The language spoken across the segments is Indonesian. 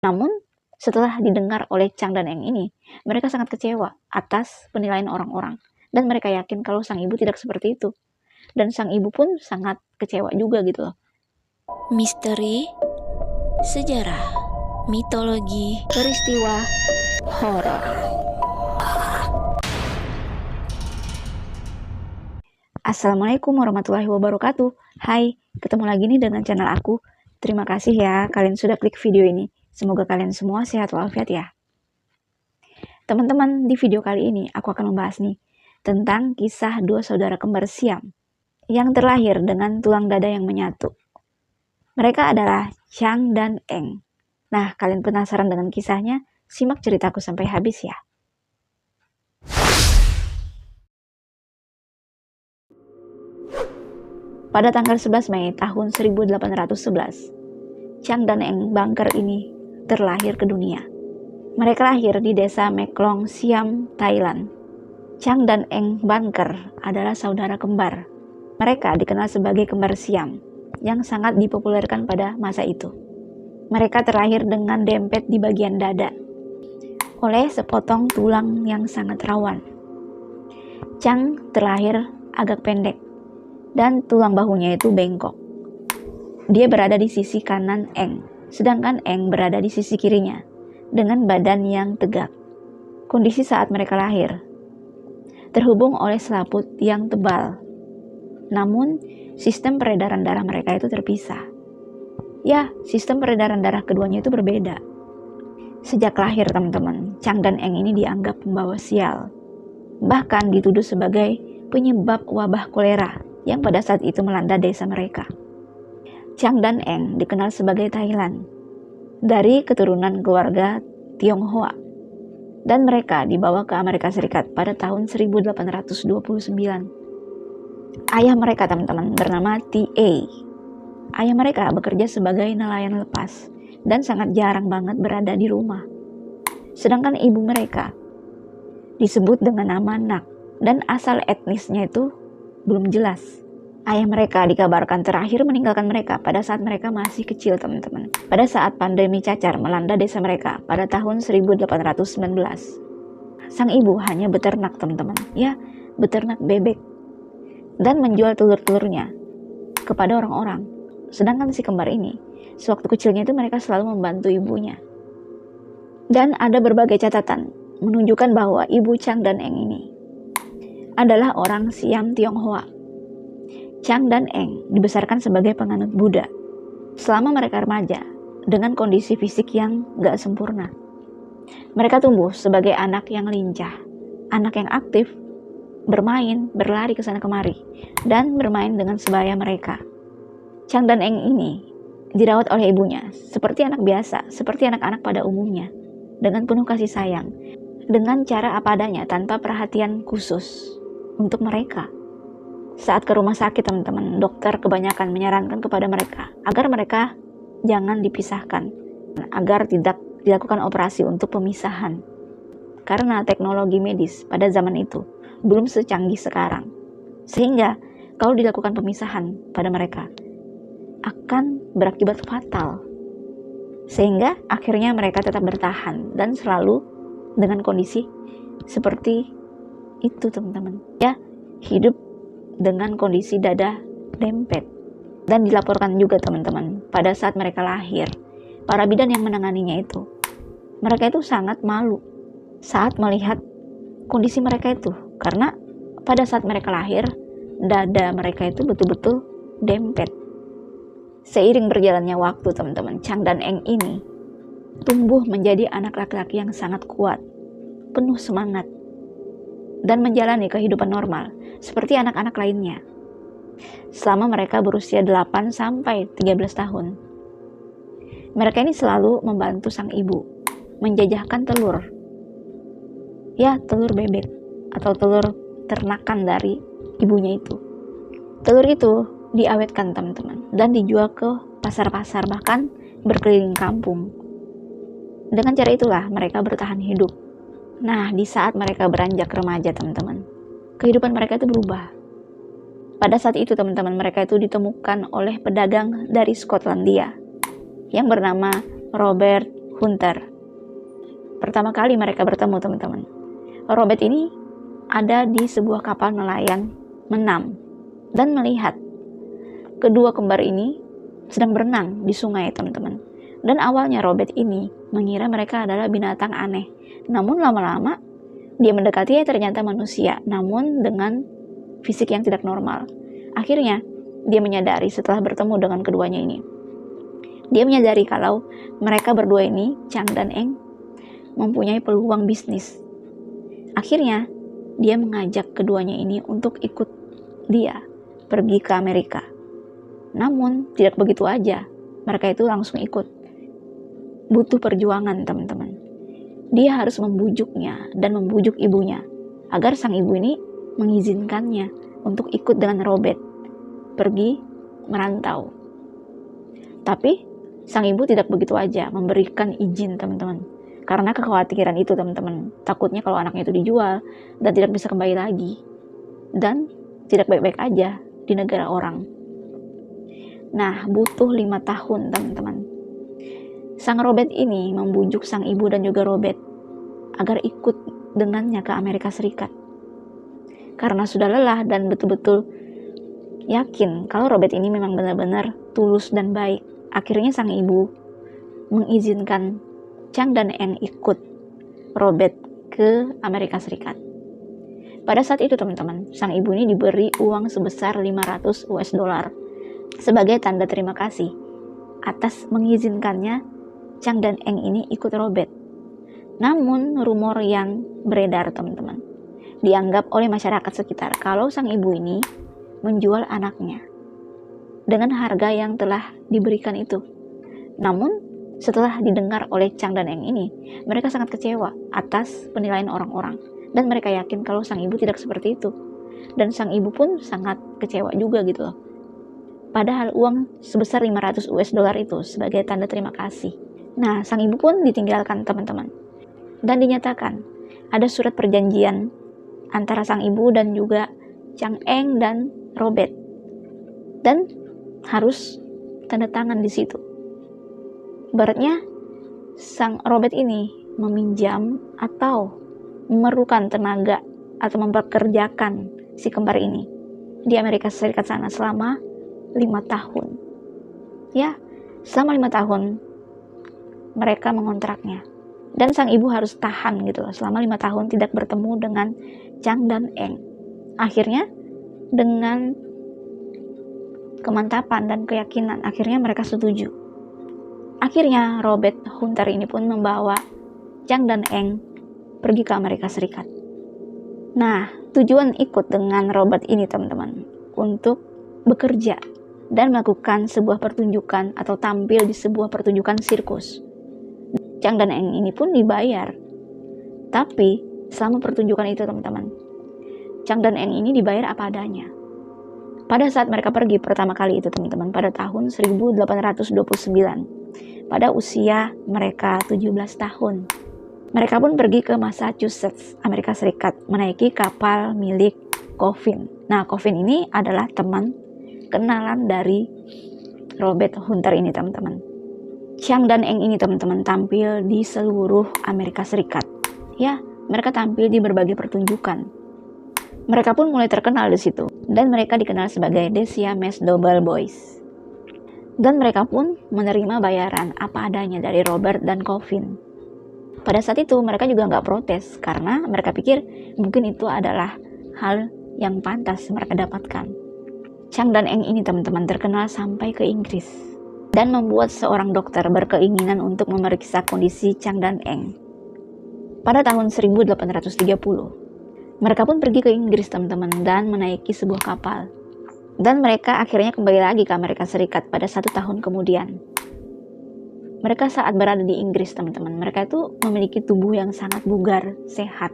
Namun, setelah didengar oleh Chang dan Eng ini, mereka sangat kecewa atas penilaian orang-orang. Dan mereka yakin kalau sang ibu tidak seperti itu. Dan sang ibu pun sangat kecewa juga gitu loh. Misteri, sejarah, mitologi, Peristiwa horor. Assalamualaikum warahmatullahi wabarakatuh. Hai, ketemu lagi nih dengan channel aku. Terima kasih ya kalian sudah klik video ini. Semoga kalian semua sehat walafiat ya. Teman-teman, di video kali ini aku akan membahas nih tentang kisah dua saudara kembar Siam yang terlahir dengan tulang dada yang menyatu. Mereka adalah Chang dan Eng. Nah, kalian penasaran dengan kisahnya? Simak ceritaku sampai habis ya. Pada tanggal 11 Mei tahun 1811, Chang dan Eng Bangker ini terlahir ke dunia. Mereka lahir di desa Meklong, Siam, Thailand. Chang dan Eng Bangker adalah saudara kembar. Mereka dikenal sebagai kembar Siam yang sangat dipopulerkan pada masa itu. Mereka terlahir dengan dempet di bagian dada oleh sepotong tulang yang sangat rawan. Chang terlahir agak pendek dan tulang bahunya itu bengkok. Dia berada di sisi kanan Eng, sedangkan Eng berada di sisi kirinya dengan badan yang tegak. Kondisi saat mereka lahir terhubung oleh selaput yang tebal. Namun, sistem peredaran darah mereka itu terpisah. Ya, sistem peredaran darah keduanya itu berbeda. Sejak lahir teman-teman, Chang dan Eng ini dianggap pembawa sial. Bahkan dituduh sebagai penyebab wabah kolera yang pada saat itu melanda desa mereka. Chang dan Eng dikenal sebagai Thailand dari keturunan keluarga Tionghoa, dan mereka dibawa ke Amerika Serikat pada tahun 1829. Ayah mereka teman-teman bernama T.A. Ayah mereka bekerja sebagai nelayan lepas dan sangat jarang banget berada di rumah. Sedangkan ibu mereka disebut dengan nama Nak, dan asal etnisnya itu belum jelas. Ayah mereka dikabarkan terakhir meninggalkan mereka pada saat mereka masih kecil teman-teman. Pada saat pandemi cacar melanda desa mereka pada tahun 1819. Sang ibu hanya beternak teman-teman, ya beternak bebek. Dan menjual telur-telurnya kepada orang-orang. Sedangkan si kembar ini, sewaktu kecilnya itu mereka selalu membantu ibunya. Dan ada berbagai catatan menunjukkan bahwa ibu Chang dan Eng ini adalah orang Siam Tionghoa. Chang dan Eng dibesarkan sebagai penganut Buddha selama mereka remaja dengan kondisi fisik yang gak sempurna. Mereka tumbuh sebagai anak yang lincah, anak yang aktif, bermain, berlari ke sana kemari, dan bermain dengan sebaya mereka. Chang dan Eng ini dirawat oleh ibunya seperti anak biasa, seperti anak-anak pada umumnya, dengan penuh kasih sayang, dengan cara apa adanya tanpa perhatian khusus untuk mereka. Saat ke rumah sakit teman-teman, dokter kebanyakan menyarankan kepada mereka agar mereka jangan dipisahkan, agar tidak dilakukan operasi untuk pemisahan. Karena teknologi medis pada zaman itu belum secanggih sekarang. Sehingga kalau dilakukan pemisahan pada mereka akan berakibat fatal. Sehingga akhirnya mereka tetap bertahan dan selalu dengan kondisi seperti itu teman-teman. Ya, hidup dengan kondisi dada dempet. Dan dilaporkan juga teman-teman, pada saat mereka lahir, para bidan yang menanganinya itu, mereka itu sangat malu saat melihat kondisi mereka itu. Karena pada saat mereka lahir, dada mereka itu betul-betul dempet. Seiring berjalannya waktu teman-teman, Chang dan Eng ini tumbuh menjadi anak laki-laki yang sangat kuat, penuh semangat, dan menjalani kehidupan normal seperti anak-anak lainnya selama mereka berusia 8 sampai 13 tahun. Mereka ini selalu membantu sang ibu menjajahkan telur. Ya, telur bebek atau telur ternakan dari ibunya itu. Telur itu diawetkan teman-teman dan dijual ke pasar-pasar, bahkan berkeliling kampung. Dengan cara itulah mereka bertahan hidup. Nah, di saat mereka beranjak remaja teman-teman, kehidupan mereka itu berubah. Pada saat itu teman-teman, mereka itu ditemukan oleh pedagang dari Skotlandia yang bernama Robert Hunter. Pertama kali mereka bertemu, teman-teman. Robert ini ada di sebuah kapal nelayan menam dan melihat kedua kembar ini sedang berenang di sungai, teman-teman. Dan awalnya Robert ini mengira mereka adalah binatang aneh. Namun lama-lama dia mendekati ternyata manusia, namun dengan fisik yang tidak normal. Akhirnya dia menyadari setelah bertemu dengan keduanya ini. Dia menyadari kalau mereka berdua ini, Chang dan Eng, mempunyai peluang bisnis. Akhirnya dia mengajak keduanya ini untuk ikut dia pergi ke Amerika. Namun tidak begitu aja, mereka itu langsung ikut. Butuh perjuangan, teman-teman. Dia harus membujuknya dan membujuk ibunya agar sang ibu ini mengizinkannya untuk ikut dengan Robert pergi merantau. Tapi sang ibu tidak begitu aja memberikan izin, teman-teman, karena kekhawatiran itu, teman-teman. Takutnya kalau anaknya itu dijual dan tidak bisa kembali lagi dan tidak baik-baik aja di negara orang. Nah, butuh 5 tahun, teman-teman. Sang Robert ini membujuk sang ibu dan juga Robert agar ikut dengannya ke Amerika Serikat. Karena sudah lelah dan betul-betul yakin kalau Robert ini memang benar-benar tulus dan baik, akhirnya sang ibu mengizinkan Chang dan Eng ikut Robert ke Amerika Serikat. Pada saat itu, teman-teman, sang ibu ini diberi uang sebesar 500 US dollar sebagai tanda terima kasih atas mengizinkannya Chang dan Eng ini ikut Robert. Namun rumor yang beredar, teman-teman, dianggap oleh masyarakat sekitar kalau sang ibu ini menjual anaknya dengan harga yang telah diberikan itu. Namun setelah didengar oleh Chang dan Eng ini, mereka sangat kecewa atas penilaian orang-orang dan mereka yakin kalau sang ibu tidak seperti itu. Dan sang ibu pun sangat kecewa juga gitu loh. Padahal uang sebesar 500 US dollar itu sebagai tanda terima kasih. Nah, sang ibu pun ditinggalkan, teman-teman. Dan dinyatakan ada surat perjanjian antara sang ibu dan juga Chang Eng dan Robert. Dan harus tanda tangan di situ. Ibaratnya sang Robert ini meminjam atau memerlukan tenaga atau mempekerjakan si kembar ini di Amerika Serikat sana selama 5 tahun. Ya, selama 5 tahun mereka mengontraknya. Dan sang ibu harus tahan gitu loh, selama 5 tahun tidak bertemu dengan Chang dan Eng. Akhirnya dengan kemantapan dan keyakinan, akhirnya mereka setuju. Akhirnya Robert Hunter ini pun membawa Chang dan Eng pergi ke Amerika Serikat. Nah, tujuan ikut dengan Robert ini, teman-teman, untuk bekerja dan melakukan sebuah pertunjukan atau tampil di sebuah pertunjukan sirkus. Chang dan Eng ini pun dibayar. Tapi selama pertunjukan itu, teman-teman, Chang dan Eng ini dibayar apa adanya. Pada saat mereka pergi pertama kali itu, teman-teman, pada tahun 1829, pada usia mereka 17 tahun, mereka pun pergi ke Massachusetts, Amerika Serikat, menaiki kapal milik Coffin. Nah, Coffin ini adalah teman kenalan dari Robert Hunter ini, teman-teman. Chang dan Eng ini, teman-teman, tampil di seluruh Amerika Serikat. Ya, mereka tampil di berbagai pertunjukan. Mereka pun mulai terkenal di situ, dan mereka dikenal sebagai The Siamese Double Boys. Dan mereka pun menerima bayaran apa adanya dari Robert dan Coffin. Pada saat itu mereka juga nggak protes karena mereka pikir mungkin itu adalah hal yang pantas mereka dapatkan. Chang dan Eng ini, teman-teman, terkenal sampai ke Inggris dan membuat seorang dokter berkeinginan untuk memeriksa kondisi Chang dan Eng. Pada tahun 1830, mereka pun pergi ke Inggris, teman-teman, dan menaiki sebuah kapal. Dan mereka akhirnya kembali lagi ke Amerika Serikat pada 1 tahun kemudian. Mereka saat berada di Inggris, teman-teman, mereka itu memiliki tubuh yang sangat bugar, sehat,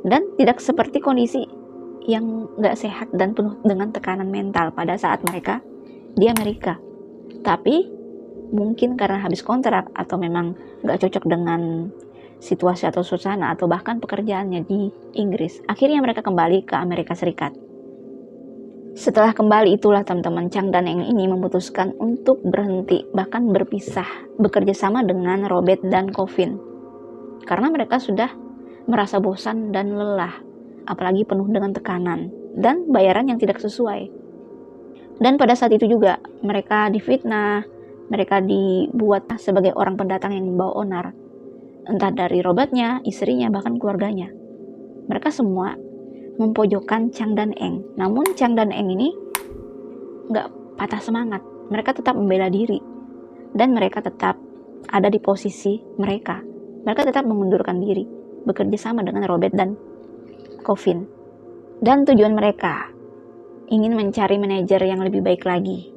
dan tidak seperti kondisi yang gak sehat dan penuh dengan tekanan mental pada saat mereka di Amerika. Tapi mungkin karena habis kontrak atau memang gak cocok dengan situasi atau suasana atau bahkan pekerjaannya di Inggris, akhirnya mereka kembali ke Amerika Serikat. Setelah kembali itulah teman-teman, Chang dan Eng ini memutuskan untuk berhenti, bahkan berpisah, bekerja sama dengan Robert dan Coffin. Karena mereka sudah merasa bosan dan lelah, apalagi penuh dengan tekanan dan bayaran yang tidak sesuai. Dan pada saat itu juga mereka difitnah, mereka dibuat sebagai orang pendatang yang membawa onar, entah dari Robertnya, istrinya, bahkan keluarganya. Mereka semua mempojokkan Chang dan Eng. Namun Chang dan Eng ini gak patah semangat. Mereka tetap membela diri. Dan mereka tetap ada di posisi mereka. Mereka tetap mengundurkan diri, bekerja sama dengan Robert dan Coffin. Dan tujuan mereka ingin mencari manajer yang lebih baik lagi,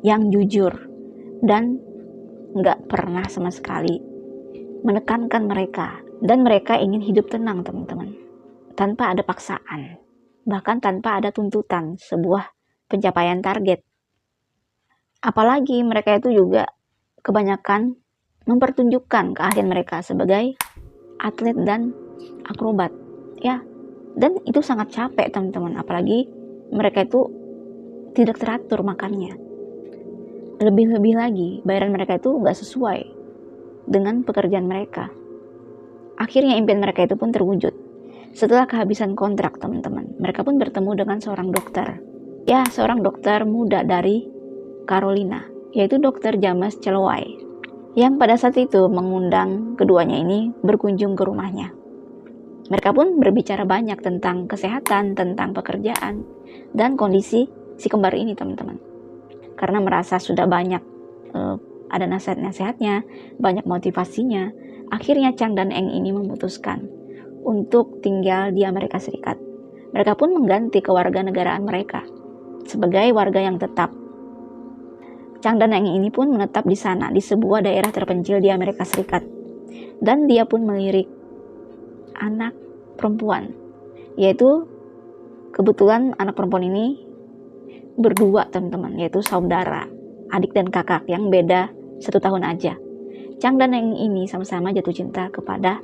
yang jujur, dan gak pernah sama sekali menekankan mereka. Dan mereka ingin hidup tenang teman-teman, tanpa ada paksaan, bahkan tanpa ada tuntutan sebuah pencapaian target. Apalagi mereka itu juga kebanyakan mempertunjukkan keahlian mereka sebagai atlet dan akrobat, ya. Dan itu sangat capek teman-teman, apalagi mereka itu tidak teratur makannya. Lebih-lebih lagi, bayaran mereka itu gak sesuai dengan pekerjaan mereka. Akhirnya impian mereka itu pun terwujud. Setelah kehabisan kontrak teman-teman, mereka pun bertemu dengan seorang dokter. Ya, seorang dokter muda dari Carolina, yaitu Dr. James Calloway, yang pada saat itu mengundang keduanya ini berkunjung ke rumahnya. Mereka pun berbicara banyak tentang kesehatan, tentang pekerjaan, dan kondisi si kembar ini teman-teman. Karena merasa sudah banyak ada nasihat-nasihatnya, banyak motivasinya, akhirnya Chang dan Eng ini memutuskan untuk tinggal di Amerika Serikat. Mereka pun mengganti kewarganegaraan mereka sebagai warga yang tetap. Chang dan Eng ini pun menetap di sana, di sebuah daerah terpencil di Amerika Serikat. Dan dia pun melirik anak perempuan, yaitu kebetulan anak perempuan ini berdua teman-teman, yaitu saudara, adik dan kakak yang beda 1 tahun aja. Chang dan Eng ini sama-sama jatuh cinta kepada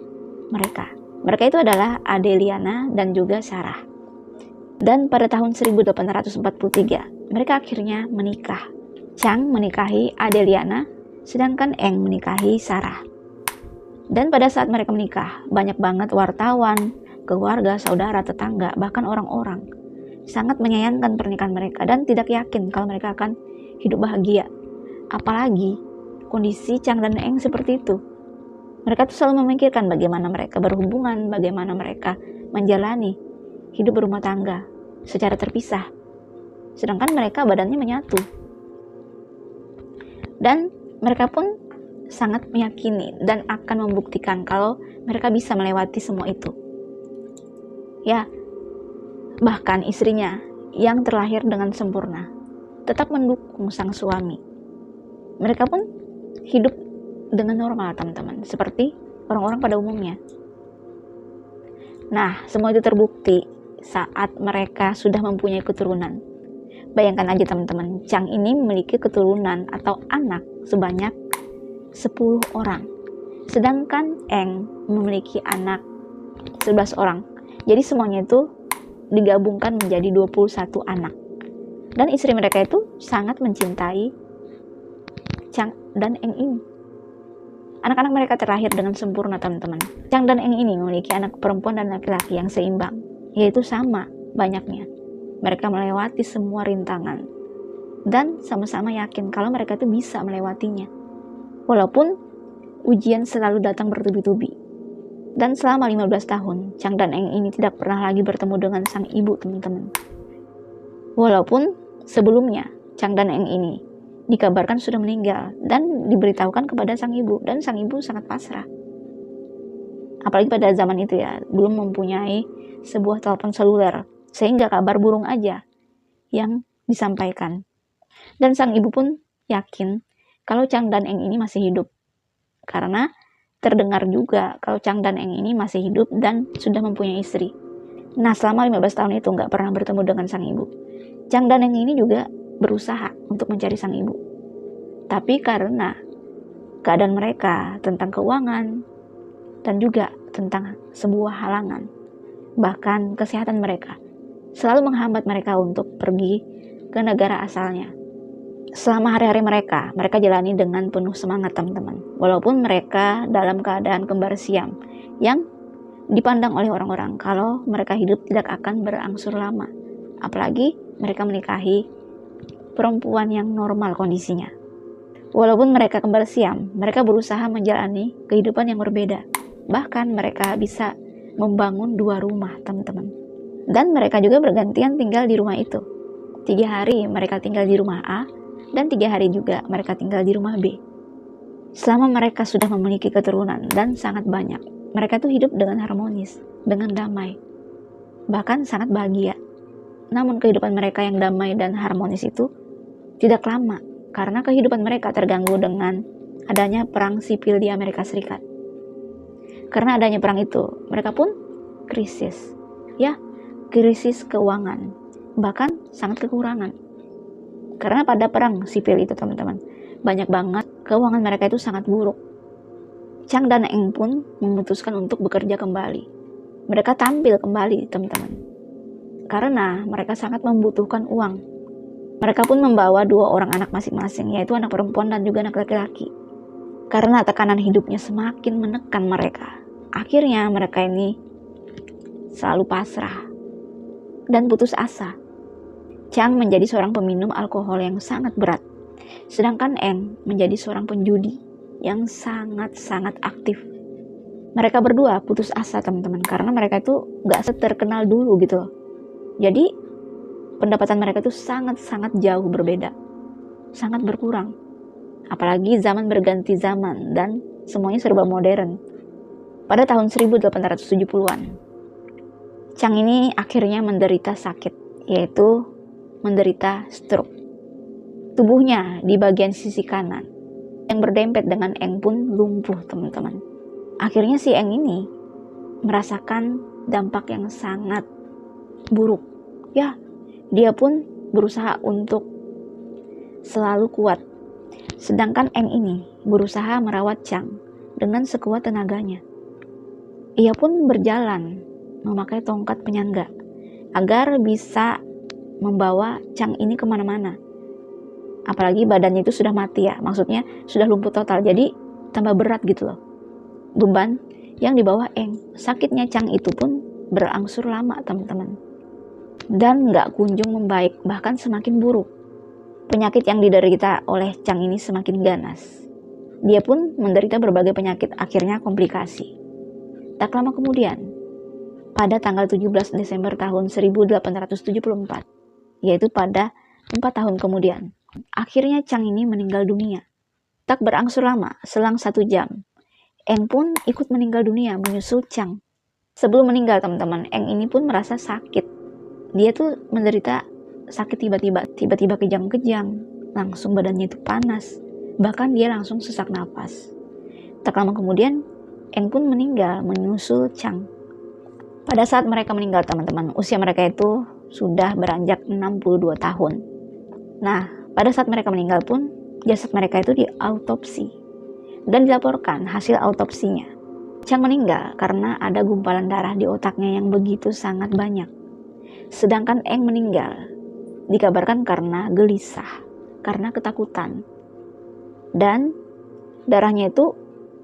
mereka. Mereka itu adalah Adeliana dan juga Sarah. Dan pada tahun 1843, mereka akhirnya menikah. Chang menikahi Adeliana, sedangkan Eng menikahi Sarah. Dan pada saat mereka menikah, banyak banget wartawan, keluarga, saudara, tetangga, bahkan orang-orang sangat menyayangkan pernikahan mereka dan tidak yakin kalau mereka akan hidup bahagia. Apalagi kondisi Chang dan Eng seperti itu. Mereka tuh selalu memikirkan bagaimana mereka berhubungan, bagaimana mereka menjalani hidup berumah tangga secara terpisah. Sedangkan mereka badannya menyatu. Dan mereka pun sangat meyakini dan akan membuktikan kalau mereka bisa melewati semua itu. Ya, bahkan istrinya yang terlahir dengan sempurna tetap mendukung sang suami. Mereka pun hidup dengan normal teman-teman, seperti orang-orang pada umumnya. Nah, semua itu terbukti saat mereka sudah mempunyai keturunan. Bayangkan aja teman-teman, Chang ini memiliki keturunan atau anak sebanyak 10 orang. Sedangkan Eng memiliki anak 11 orang. Jadi semuanya itu digabungkan menjadi 21 anak. Dan istri mereka itu sangat mencintai Chang dan Eng ini. Anak-anak mereka terlahir dengan sempurna teman-teman. Chang dan Eng ini memiliki anak perempuan dan laki-laki yang seimbang, yaitu sama banyaknya. Mereka melewati semua rintangan dan sama-sama yakin kalau mereka itu bisa melewatinya. Walaupun ujian selalu datang bertubi-tubi. Dan selama 15 tahun, Chang dan Eng ini tidak pernah lagi bertemu dengan sang ibu teman-teman. Walaupun sebelumnya Chang dan Eng ini dikabarkan sudah meninggal dan diberitahukan kepada sang ibu, dan sang ibu sangat pasrah. Apalagi pada zaman itu ya, belum mempunyai sebuah telepon seluler, sehingga kabar burung aja yang disampaikan. Dan sang ibu pun yakin kalau Chang dan Eng ini masih hidup, karena terdengar juga kalau Chang dan Eng ini masih hidup dan sudah mempunyai istri. Nah, selama 15 tahun itu nggak pernah bertemu dengan sang ibu. Chang dan Eng ini juga berusaha untuk mencari sang ibu. Tapi karena keadaan mereka tentang keuangan dan juga tentang sebuah halangan, bahkan kesehatan mereka, selalu menghambat mereka untuk pergi ke negara asalnya. Selama hari-hari mereka jalani dengan penuh semangat teman-teman. Walaupun mereka dalam keadaan kembar siam yang dipandang oleh orang-orang kalau mereka hidup tidak akan berangsur lama. Apalagi mereka menikahi perempuan yang normal kondisinya. Walaupun mereka kembar siam, mereka berusaha menjalani kehidupan yang berbeda. Bahkan mereka bisa membangun 2 rumah teman-teman. Dan mereka juga bergantian tinggal di rumah itu. 3 hari mereka tinggal di rumah A, dan 3 hari juga mereka tinggal di rumah B. Selama mereka sudah memiliki keturunan dan sangat banyak, mereka tuh hidup dengan harmonis, dengan damai, bahkan sangat bahagia. Namun kehidupan mereka yang damai dan harmonis itu tidak lama, karena kehidupan mereka terganggu dengan adanya perang sipil di Amerika Serikat. Karena adanya perang itu, mereka pun krisis. Ya, krisis keuangan, bahkan sangat kekurangan. Karena pada perang sipil itu teman-teman, banyak banget keuangan mereka itu sangat buruk. Chang dan Eng pun memutuskan untuk bekerja kembali. Mereka tampil kembali teman-teman, karena mereka sangat membutuhkan uang. Mereka pun membawa 2 orang anak masing-masing, yaitu anak perempuan dan juga anak laki-laki. Karena tekanan hidupnya semakin menekan mereka, akhirnya mereka ini selalu pasrah dan putus asa. Chang menjadi seorang peminum alkohol yang sangat berat, sedangkan Eng menjadi seorang penjudi yang sangat-sangat aktif. Mereka berdua putus asa teman-teman, karena mereka itu gak seterkenal dulu gitu loh. Jadi pendapatan mereka itu sangat-sangat jauh berbeda, sangat berkurang. Apalagi zaman berganti zaman dan semuanya serba modern. Pada tahun 1870-an, Chang ini akhirnya menderita sakit, yaitu menderita stroke. Tubuhnya di bagian sisi kanan yang berdempet dengan Eng pun lumpuh teman-teman. Akhirnya si Eng ini merasakan dampak yang sangat buruk. Ya, dia pun berusaha untuk selalu kuat. Sedangkan Eng ini berusaha merawat Chang dengan sekuat tenaganya. Ia pun berjalan memakai tongkat penyangga agar bisa membawa Chang ini kemana-mana. Apalagi badannya itu sudah mati ya, maksudnya sudah lumpuh total, jadi tambah berat gitu loh beban yang dibawa Eng. Sakitnya Chang itu pun berangsur lama teman-teman, dan gak kunjung membaik, bahkan semakin buruk. Penyakit yang diderita oleh Chang ini semakin ganas. Dia pun menderita berbagai penyakit, akhirnya komplikasi. Tak lama kemudian, pada tanggal 17 Desember tahun 1874, yaitu pada 4 tahun kemudian, akhirnya Chang ini meninggal dunia. Tak berangsur lama, selang 1 jam, Eng pun ikut meninggal dunia menyusul Chang. Sebelum meninggal teman-teman, Eng ini pun merasa sakit. Dia tuh menderita sakit tiba-tiba kejang-kejang, langsung badannya itu panas, bahkan dia langsung sesak napas. Tak lama kemudian, Eng pun meninggal menyusul Chang. Pada saat mereka meninggal teman-teman, usia mereka itu sudah beranjak 62 tahun. Nah, pada saat mereka meninggal pun, jasad mereka itu diautopsi dan dilaporkan hasil autopsinya. Chang meninggal karena ada gumpalan darah di otaknya yang begitu sangat banyak. Sedangkan Eng meninggal dikabarkan karena gelisah, karena ketakutan, dan darahnya itu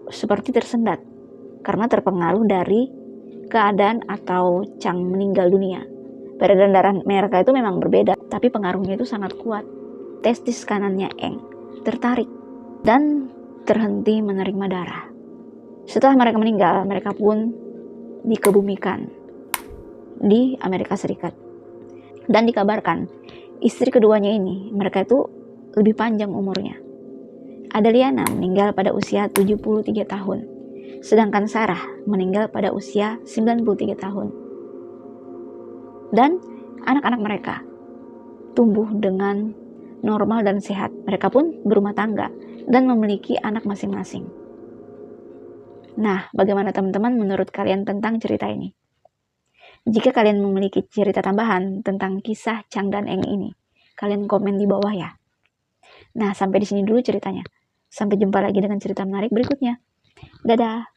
seperti tersendat karena terpengaruh dari keadaan atau Chang meninggal dunia. Peredaran darah mereka itu memang berbeda, tapi pengaruhnya itu sangat kuat. Testis kanannya Eng tertarik dan terhenti menerima darah. Setelah mereka meninggal, mereka pun dikebumikan di Amerika Serikat. Dan dikabarkan istri keduanya ini, mereka itu lebih panjang umurnya. Adeliana meninggal pada usia 73 tahun, sedangkan Sarah meninggal pada usia 93 tahun. Dan anak-anak mereka tumbuh dengan normal dan sehat. Mereka pun berumah tangga dan memiliki anak masing-masing. Nah, bagaimana teman-teman menurut kalian tentang cerita ini? Jika kalian memiliki cerita tambahan tentang kisah Chang dan Eng ini, kalian komen di bawah ya. Nah, sampai di sini dulu ceritanya. Sampai jumpa lagi dengan cerita menarik berikutnya. Dadah!